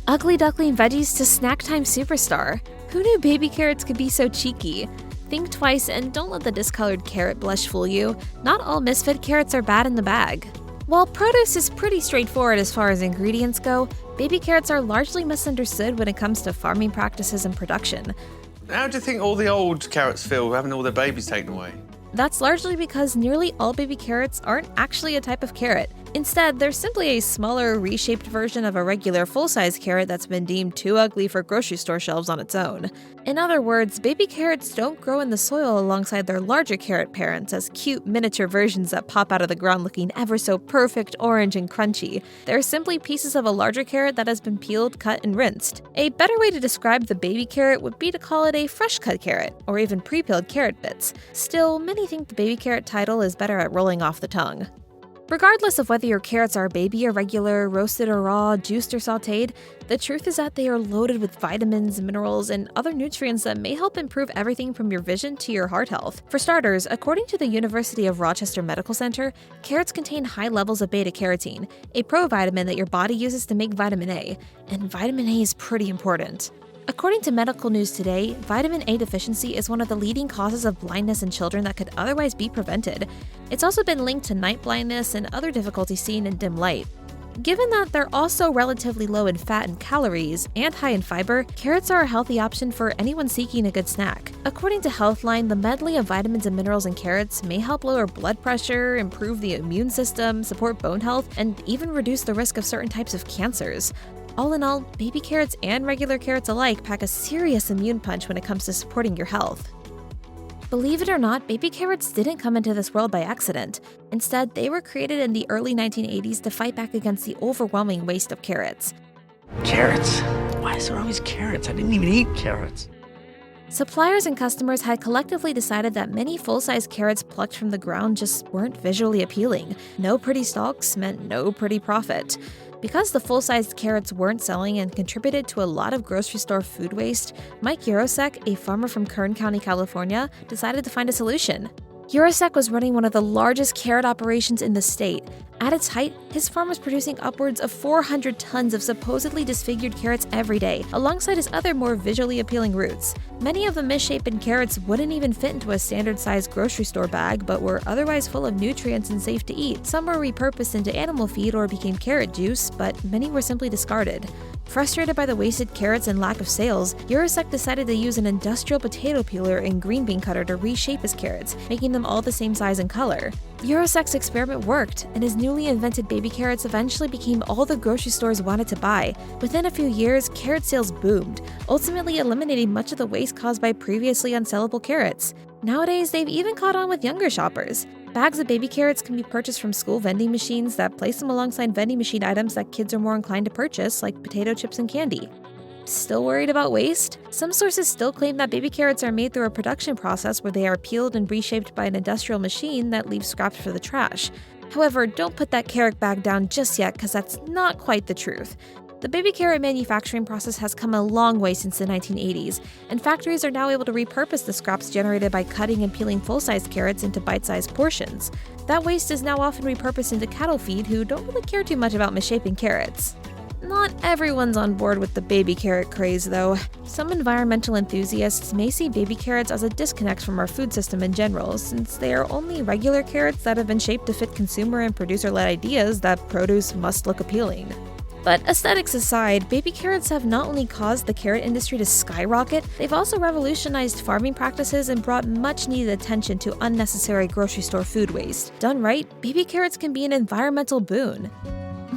ugly duckling veggies to snack time superstar. Who knew baby carrots could be so cheeky? Think twice and don't let the discolored carrot blush fool you. Not all misfit carrots are bad in the bag. While produce is pretty straightforward as far as ingredients go, baby carrots are largely misunderstood when it comes to farming practices and production. How do you think all the old carrots feel having all their babies taken away? That's largely because nearly all baby carrots aren't actually a type of carrot. Instead, they're simply a smaller, reshaped version of a regular full-size carrot that's been deemed too ugly for grocery store shelves on its own. In other words, baby carrots don't grow in the soil alongside their larger carrot parents as cute miniature versions that pop out of the ground looking ever so perfect, orange, and crunchy. They're simply pieces of a larger carrot that has been peeled, cut, and rinsed. A better way to describe the baby carrot would be to call it a fresh-cut carrot, or even pre-peeled carrot bits. Still, many think the baby carrot title is better at rolling off the tongue. Regardless of whether your carrots are baby or regular, roasted or raw, juiced or sautéed, the truth is that they are loaded with vitamins, minerals, and other nutrients that may help improve everything from your vision to your heart health. For starters, according to the University of Rochester Medical Center, carrots contain high levels of beta-carotene, a provitamin that your body uses to make vitamin A, and vitamin A is pretty important. According to Medical News Today, vitamin A deficiency is one of the leading causes of blindness in children that could otherwise be prevented. It's also been linked to night blindness and other difficulties seen in dim light. Given that they're also relatively low in fat and calories and high in fiber, carrots are a healthy option for anyone seeking a good snack. According to Healthline, the medley of vitamins and minerals in carrots may help lower blood pressure, improve the immune system, support bone health, and even reduce the risk of certain types of cancers. All in all, baby carrots and regular carrots alike pack a serious immune punch when it comes to supporting your health. Believe it or not, baby carrots didn't come into this world by accident. Instead, they were created in the early 1980s to fight back against the overwhelming waste of carrots. Carrots? Why is there always carrots? I didn't even eat carrots. Suppliers and customers had collectively decided that many full-size carrots plucked from the ground just weren't visually appealing. No pretty stalks meant no pretty profit. Because the full-sized carrots weren't selling and contributed to a lot of grocery store food waste, Mike Urosek, a farmer from Kern County, California, decided to find a solution. Urosek was running one of the largest carrot operations in the state. At its height, his farm was producing upwards of 400 tons of supposedly disfigured carrots every day, alongside his other more visually appealing roots. Many of the misshapen carrots wouldn't even fit into a standard-sized grocery store bag, but were otherwise full of nutrients and safe to eat. Some were repurposed into animal feed or became carrot juice, but many were simply discarded. Frustrated by the wasted carrots and lack of sales, Urosek decided to use an industrial potato peeler and green bean cutter to reshape his carrots, making them all the same size and color. Urosek's experiment worked, and his newly invented baby carrots eventually became all the grocery stores wanted to buy. Within a few years, carrot sales boomed, ultimately eliminating much of the waste caused by previously unsellable carrots. Nowadays, they've even caught on with younger shoppers. Bags of baby carrots can be purchased from school vending machines that place them alongside vending machine items that kids are more inclined to purchase, like potato chips and candy. Still worried about waste? Some sources still claim that baby carrots are made through a production process where they are peeled and reshaped by an industrial machine that leaves scraps for the trash. However, don't put that carrot bag down just yet, because that's not quite the truth. The baby carrot manufacturing process has come a long way since the 1980s, and factories are now able to repurpose the scraps generated by cutting and peeling full-sized carrots into bite-sized portions. That waste is now often repurposed into cattle feed who don't really care too much about misshapen carrots. Not everyone's on board with the baby carrot craze, though. Some environmental enthusiasts may see baby carrots as a disconnect from our food system in general, since they are only regular carrots that have been shaped to fit consumer and producer-led ideas that produce must look appealing. But aesthetics aside, baby carrots have not only caused the carrot industry to skyrocket, they've also revolutionized farming practices and brought much-needed attention to unnecessary grocery store food waste. Done right, baby carrots can be an environmental boon.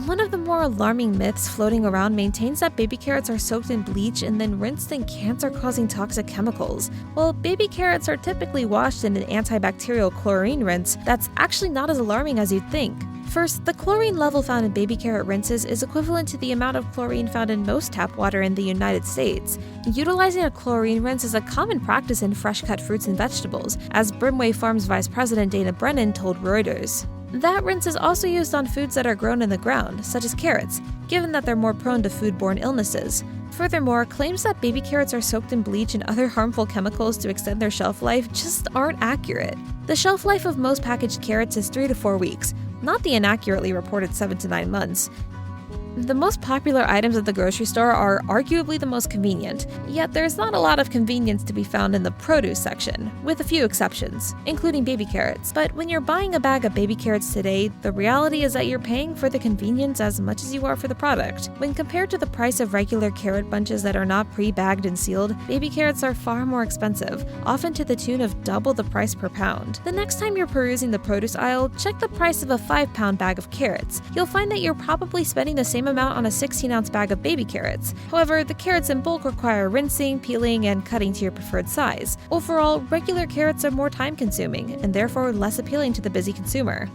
One of the more alarming myths floating around maintains that baby carrots are soaked in bleach and then rinsed in cancer-causing toxic chemicals. While baby carrots are typically washed in an antibacterial chlorine rinse, that's actually not as alarming as you'd think. First, the chlorine level found in baby carrot rinses is equivalent to the amount of chlorine found in most tap water in the United States. Utilizing a chlorine rinse is a common practice in fresh-cut fruits and vegetables, as Brimway Farms Vice President Dana Brennan told Reuters. That rinse is also used on foods that are grown in the ground, such as carrots, given that they're more prone to foodborne illnesses. Furthermore, claims that baby carrots are soaked in bleach and other harmful chemicals to extend their shelf life just aren't accurate. The shelf life of most packaged carrots is 3 to 4 weeks, not the inaccurately reported 7 to 9 months. The most popular items at the grocery store are arguably the most convenient, yet there's not a lot of convenience to be found in the produce section, with a few exceptions, including baby carrots. But when you're buying a bag of baby carrots today, the reality is that you're paying for the convenience as much as you are for the product. When compared to the price of regular carrot bunches that are not pre-bagged and sealed, baby carrots are far more expensive, often to the tune of double the price per pound. The next time you're perusing the produce aisle, check the price of a 5-pound bag of carrots. You'll find that you're probably spending the same amount on a 16-ounce bag of baby carrots. However, the carrots in bulk require rinsing, peeling, and cutting to your preferred size. Overall, regular carrots are more time-consuming, and therefore less appealing to the busy consumer.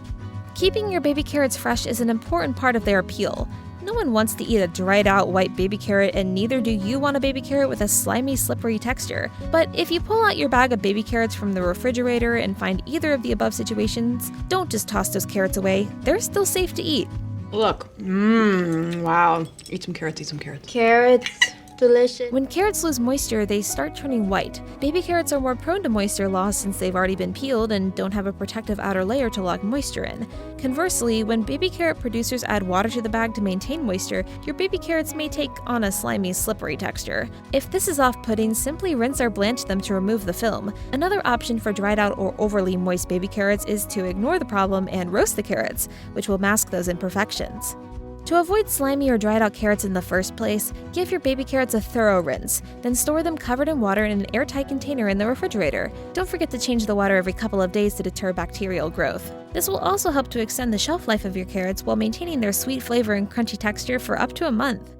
Keeping your baby carrots fresh is an important part of their appeal. No one wants to eat a dried-out white baby carrot, and neither do you want a baby carrot with a slimy, slippery texture. But if you pull out your bag of baby carrots from the refrigerator and find either of the above situations, don't just toss those carrots away. They're still safe to eat. Look, wow. Eat some carrots, eat some carrots. Carrots, delicious. When carrots lose moisture, they start turning white. Baby carrots are more prone to moisture loss since they've already been peeled and don't have a protective outer layer to lock moisture in. Conversely, when baby carrot producers add water to the bag to maintain moisture, your baby carrots may take on a slimy, slippery texture. If this is off-putting, simply rinse or blanch them to remove the film. Another option for dried out or overly moist baby carrots is to ignore the problem and roast the carrots, which will mask those imperfections. To avoid slimy or dried out carrots in the first place, give your baby carrots a thorough rinse, then store them covered in water in an airtight container in the refrigerator. Don't forget to change the water every couple of days to deter bacterial growth. This will also help to extend the shelf life of your carrots while maintaining their sweet flavor and crunchy texture for up to a month.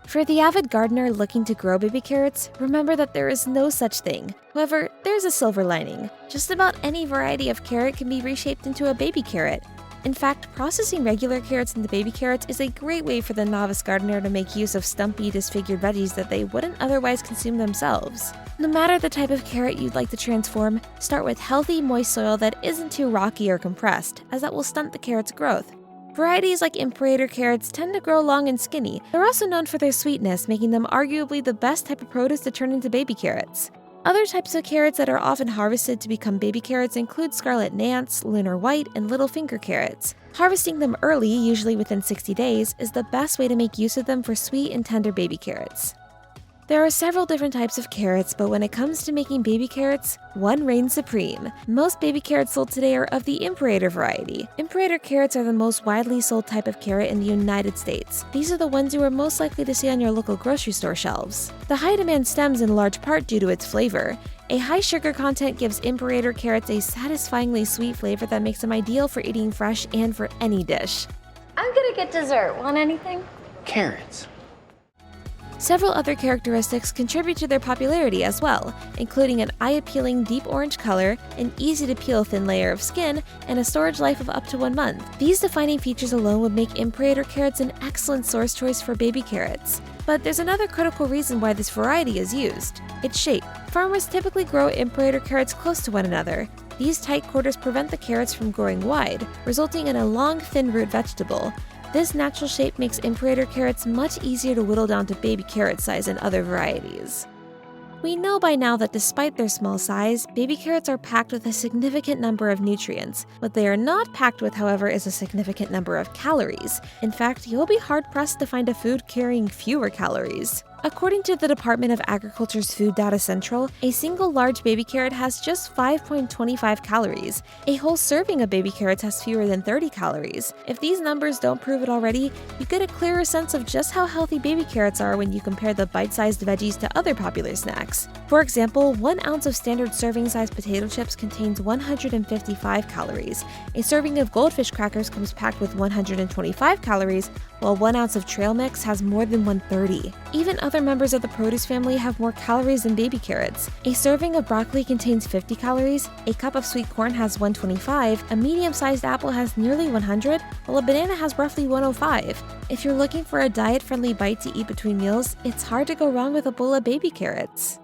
For the avid gardener looking to grow baby carrots, remember that there is no such thing. However, there's a silver lining. Just about any variety of carrot can be reshaped into a baby carrot. In fact, processing regular carrots into baby carrots is a great way for the novice gardener to make use of stumpy, disfigured veggies that they wouldn't otherwise consume themselves. No matter the type of carrot you'd like to transform, start with healthy, moist soil that isn't too rocky or compressed, as that will stunt the carrot's growth. Varieties like Imperator carrots tend to grow long and skinny. They're also known for their sweetness, making them arguably the best type of produce to turn into baby carrots. Other types of carrots that are often harvested to become baby carrots include scarlet nance, lunar white, and little finger carrots. Harvesting them early, usually within 60 days, is the best way to make use of them for sweet and tender baby carrots. There are several different types of carrots, but when it comes to making baby carrots, one reigns supreme. Most baby carrots sold today are of the Imperator variety. Imperator carrots are the most widely sold type of carrot in the United States. These are the ones you are most likely to see on your local grocery store shelves. The high demand stems in large part due to its flavor. A high sugar content gives Imperator carrots a satisfyingly sweet flavor that makes them ideal for eating fresh and for any dish. I'm gonna get dessert. Want anything? Carrots. Several other characteristics contribute to their popularity as well, including an eye-appealing deep orange color, an easy-to-peel thin layer of skin, and a storage life of up to 1 month. These defining features alone would make Imperator carrots an excellent source choice for baby carrots. But there's another critical reason why this variety is used: its shape. Farmers typically grow Imperator carrots close to one another. These tight quarters prevent the carrots from growing wide, resulting in a long, thin root vegetable. This natural shape makes Imperator carrots much easier to whittle down to baby carrot size than other varieties. We know by now that despite their small size, baby carrots are packed with a significant number of nutrients. What they are not packed with, however, is a significant number of calories. In fact, you'll be hard-pressed to find a food carrying fewer calories. According to the Department of Agriculture's Food Data Central, a single large baby carrot has just 5.25 calories. A whole serving of baby carrots has fewer than 30 calories. If these numbers don't prove it already, you get a clearer sense of just how healthy baby carrots are when you compare the bite-sized veggies to other popular snacks. For example, 1 ounce of standard serving-sized potato chips contains 155 calories. A serving of goldfish crackers comes packed with 125 calories, while 1 ounce of trail mix has more than 130. Even other members of the produce family have more calories than baby carrots. A serving of broccoli contains 50 calories, a cup of sweet corn has 125, a medium-sized apple has nearly 100, while a banana has roughly 105. If you're looking for a diet-friendly bite to eat between meals, it's hard to go wrong with a bowl of baby carrots.